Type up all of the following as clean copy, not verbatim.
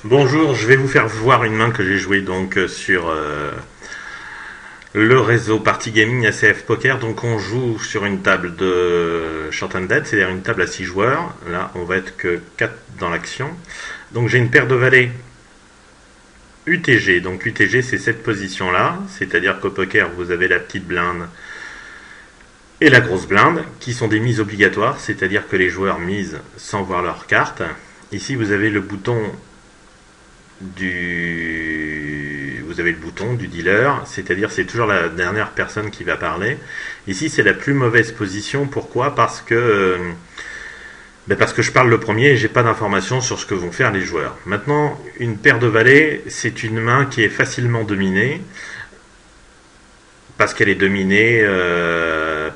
Bonjour, je vais vous faire voir une main que j'ai jouée sur le réseau Party Gaming ACF Poker. Donc on joue sur une table de short and dead, c'est-à-dire une table à 6 joueurs. Là, on va être que 4 dans l'action. Donc j'ai une paire de valets UTG. Donc UTG, c'est cette position-là, c'est-à-dire qu'au poker, vous avez la petite blinde et la grosse blinde, qui sont des mises obligatoires, c'est-à-dire que les joueurs misent sans voir leur carte. Ici, vous avez le bouton du dealer, c'est-à-dire c'est toujours la dernière personne qui va parler. Ici c'est la plus mauvaise position. Pourquoi? Parce que je parle le premier et j'ai pas d'informations sur ce que vont faire les joueurs. Maintenant, une paire de valets, c'est une main qui est facilement dominée parce qu'elle est dominée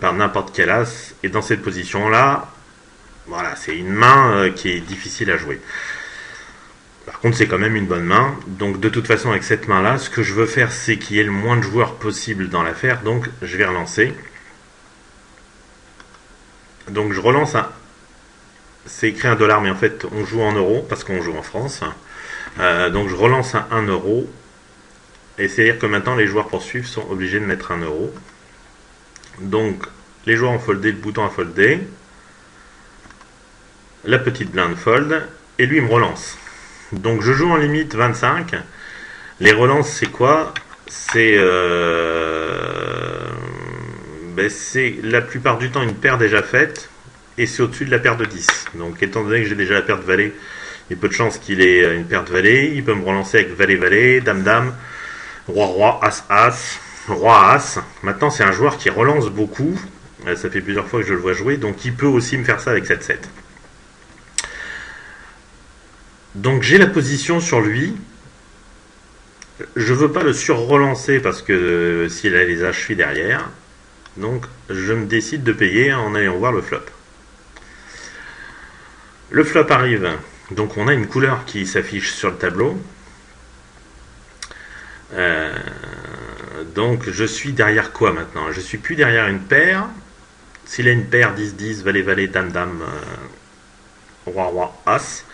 par n'importe quel as, et dans cette position là, voilà, c'est une main qui est difficile à jouer. Par contre, c'est quand même une bonne main. Donc, de toute façon, avec cette main-là, ce que je veux faire, c'est qu'il y ait le moins de joueurs possible dans l'affaire. Donc, je vais relancer. Donc, je relance un. C'est écrit $1, mais en fait, on joue en euros parce qu'on joue en France. Donc, je relance un 1 euro. Et c'est-à-dire que maintenant, les joueurs poursuivent sont obligés de mettre 1 euro. Donc, les joueurs ont foldé, le bouton a foldé. La petite blinde fold. Et lui, il me relance. Donc je joue en limite 25. Les relances, c'est quoi? C'est c'est la plupart du temps une paire déjà faite, et c'est au-dessus de la paire de 10. Donc étant donné que j'ai déjà la paire de valet, il y a peu de chances qu'il ait une paire de valet. Il peut me relancer avec valet-valet, dame-dame, roi-roi, as-as, roi-as. Maintenant, c'est un joueur qui relance beaucoup. Ça fait plusieurs fois que je le vois jouer, donc il peut aussi me faire ça avec 7-7. Donc j'ai la position sur lui. Je veux pas le sur-relancer parce que s'il a les as, je suis derrière. Donc je me décide de payer en allant voir le flop. Le flop arrive. Donc on a une couleur qui s'affiche sur le tableau. Donc je suis derrière quoi maintenant? Je suis plus derrière une paire. S'il a une paire 10-10, valet-valet, dame-dame, roi-roi, as,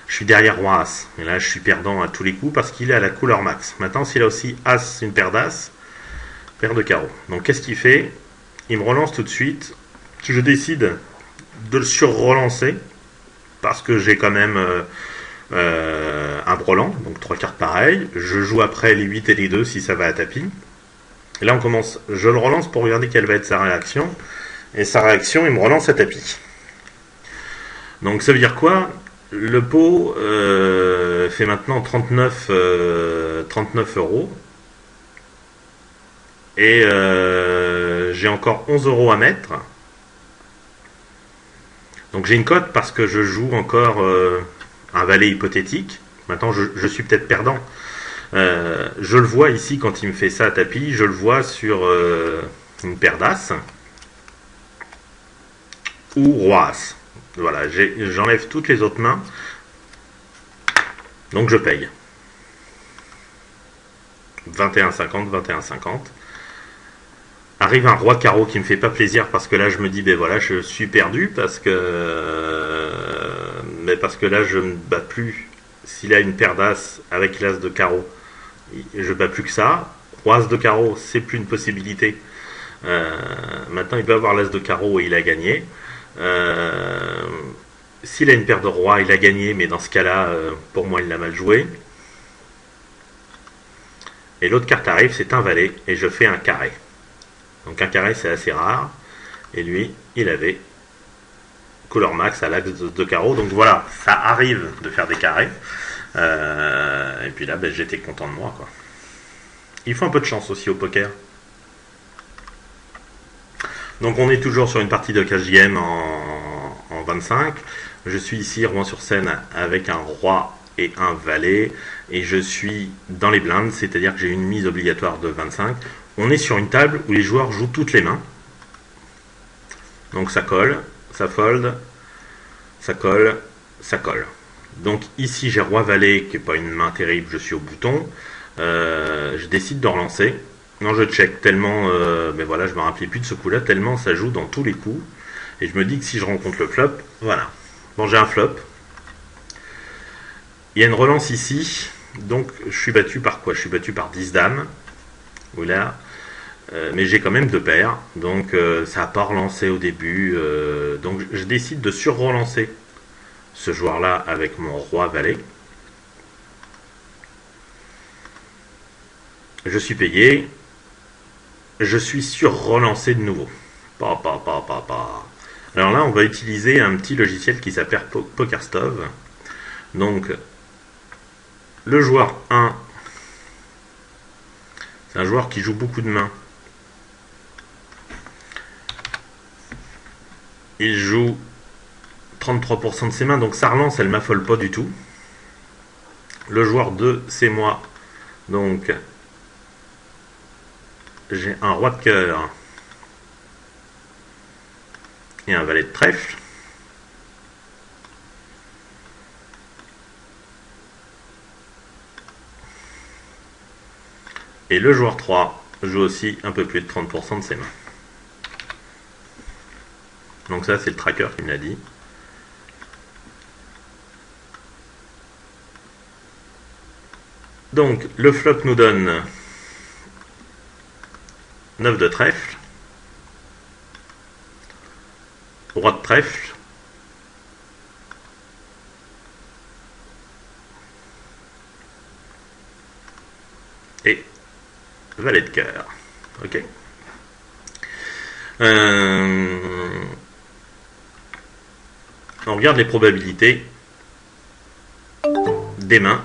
je suis derrière roi as. Et là, je suis perdant à tous les coups parce qu'il est à la couleur max. Maintenant, s'il a aussi as, une paire d'as, paire de carreaux. Donc, qu'est-ce qu'il fait? Il me relance tout de suite. Je décide de le sur-relancer parce que j'ai quand même un brelan, donc 3 cartes pareilles. Je joue après les 8 et les 2 si ça va à tapis. Et là, on commence. Je le relance pour regarder quelle va être sa réaction. Et sa réaction, il me relance à tapis. Donc, ça veut dire quoi? Le pot fait maintenant 39 euros. Et j'ai encore 11 euros à mettre. Donc j'ai une cote parce que je joue encore un valet hypothétique. Maintenant je suis peut-être perdant. Je le vois ici quand il me fait ça à tapis. Je le vois sur une paire d'as. Ou roi as. Voilà, j'enlève toutes les autres mains. Donc je paye. 21,50, 21,50. Arrive un roi carreau qui me fait pas plaisir parce que là je me dis ben voilà, je suis perdu parce que là je ne bats plus. S'il a une paire d'as avec l'as de carreau, je bats plus que ça. Roi as de carreau, c'est plus une possibilité. Maintenant il peut avoir l'as de carreau et il a gagné. S'il a une paire de rois, il a gagné, mais dans ce cas-là, pour moi, il l'a mal joué. Et l'autre carte arrive, c'est un valet, et je fais un carré. Donc un carré, c'est assez rare. Et lui, il avait couleur max à l'axe de carreau. Donc voilà, ça arrive de faire des carrés. Et puis là, j'étais content de moi, quoi. Il faut un peu de chance aussi au poker. Donc on est toujours sur une partie de cash game en 25. Je suis ici Rouen-sur-Seine avec un roi et un valet. Et je suis dans les blindes, c'est-à-dire que j'ai une mise obligatoire de 25. On est sur une table où les joueurs jouent toutes les mains. Donc ça colle, ça fold, ça colle, ça colle. Donc ici j'ai roi-valet qui n'est pas une main terrible, je suis au bouton. Je décide de relancer. Non, je check tellement, mais voilà, je me rappelais plus de ce coup-là, tellement ça joue dans tous les coups. Et je me dis que si je rencontre le flop, voilà. Bon, j'ai un flop. Il y a une relance ici. Donc je suis battu par quoi? Je suis battu par 10 dames. Voilà. Mais j'ai quand même deux paires. Donc ça n'a pas relancé au début. Donc je décide de sur-relancer ce joueur-là avec mon roi-valet. Je suis payé. Je suis sur-relancé de nouveau. Alors là, on va utiliser un petit logiciel qui s'appelle PokerStove. Donc, le joueur 1, c'est un joueur qui joue beaucoup de mains. Il joue 33% de ses mains, donc sa relance, elle m'affole pas du tout. Le joueur 2, c'est moi. Donc, j'ai un roi de cœur et un valet de trèfle. Et le joueur 3 joue aussi un peu plus de 30% de ses mains. Donc ça, c'est le tracker qui me l'a dit. Donc, le flop nous donne 9 de trèfle, roi de trèfle, et valet de cœur. Ok. On regarde les probabilités des mains.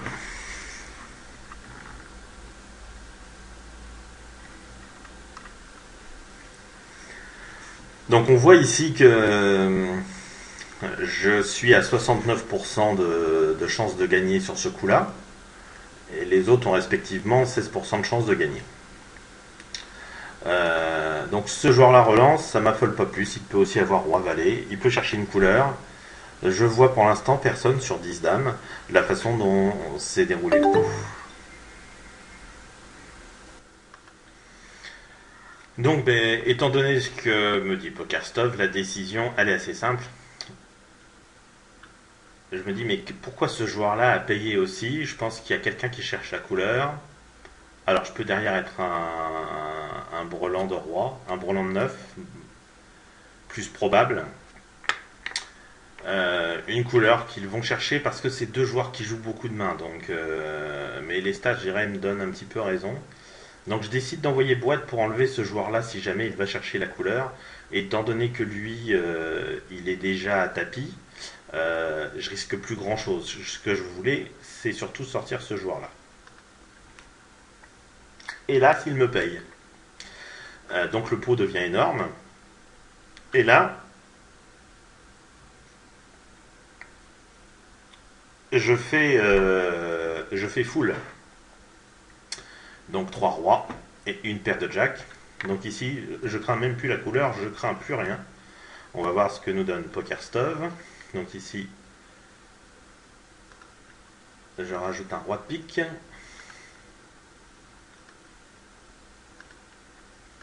Donc on voit ici que je suis à 69% de chances de gagner sur ce coup-là. Et les autres ont respectivement 16% de chances de gagner. Donc ce joueur-là relance, ça m'affole pas plus. Il peut aussi avoir roi-valet. Il peut chercher une couleur. Je vois pour l'instant personne sur 10 dames. De la façon dont s'est déroulé le coup. Donc, étant donné ce que me dit PokerStove, la décision, elle est assez simple. Je me dis, mais pourquoi ce joueur-là a payé aussi? Je pense qu'il y a quelqu'un qui cherche la couleur. Alors, je peux derrière être un brelan de roi, un brelan de 9, plus probable. Une couleur qu'ils vont chercher parce que c'est deux joueurs qui jouent beaucoup de mains. Donc, mais les stats, je dirais, me donnent un petit peu raison. Donc je décide d'envoyer boîte pour enlever ce joueur-là si jamais il va chercher la couleur. Et étant donné que lui, il est déjà à tapis, je risque plus grand-chose. Ce que je voulais, c'est surtout sortir ce joueur-là. Et là, il me paye. Donc le pot devient énorme. Et là, je fais full. Donc 3 rois et une paire de jack. Donc ici, je crains même plus la couleur, je crains plus rien. On va voir ce que nous donne PokerStove. Donc ici, je rajoute un roi de pique.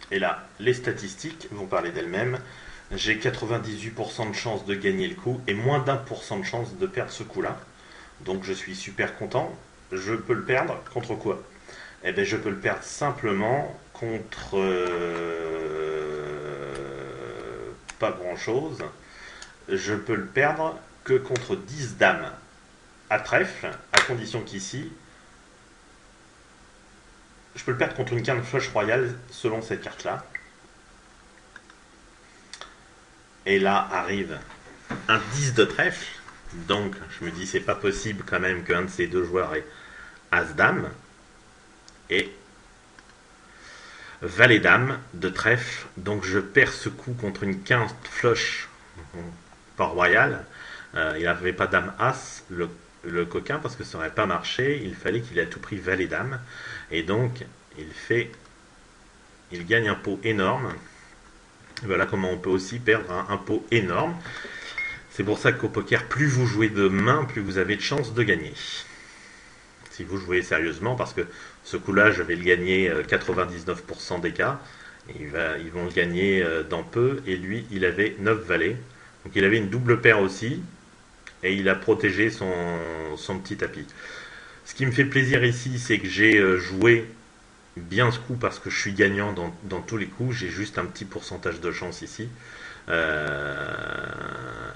Et là, les statistiques vont parler d'elles-mêmes. J'ai 98% de chance de gagner le coup et moins d'1% de chance de perdre ce coup-là. Donc je suis super content. Je peux le perdre contre quoi? Eh bien, je peux le perdre simplement contre pas grand-chose. Je peux le perdre que contre 10 dames à trèfle, à condition qu'ici, je peux le perdre contre une carte flush royale selon cette carte-là. Et là arrive un 10 de trèfle. Donc, je me dis, c'est pas possible quand même qu'un de ces deux joueurs ait As-Dame. Et Valet-Dame de trèfle. Donc, je perds ce coup contre une quinte flush pas royale. Il n'avait pas Dame-As, le coquin, parce que ça n'aurait pas marché. Il fallait qu'il ait à tout prix Valet-Dame. Et donc, il gagne un pot énorme. Voilà comment on peut aussi perdre un pot énorme. C'est pour ça qu'au poker, plus vous jouez de main, plus vous avez de chances de gagner. Si vous jouez sérieusement, parce que ce coup-là, je vais le gagner 99% des cas. Ils vont le gagner dans peu. Et lui, il avait 9 valets. Donc il avait une double paire aussi. et il a protégé son petit tapis. Ce qui me fait plaisir ici, c'est que j'ai joué bien ce coup parce que je suis gagnant dans tous les coups. J'ai juste un petit pourcentage de chance ici. Et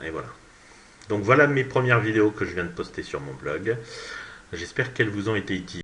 voilà. Donc voilà mes premières vidéos que je viens de poster sur mon blog. J'espère qu'elles vous ont été utiles.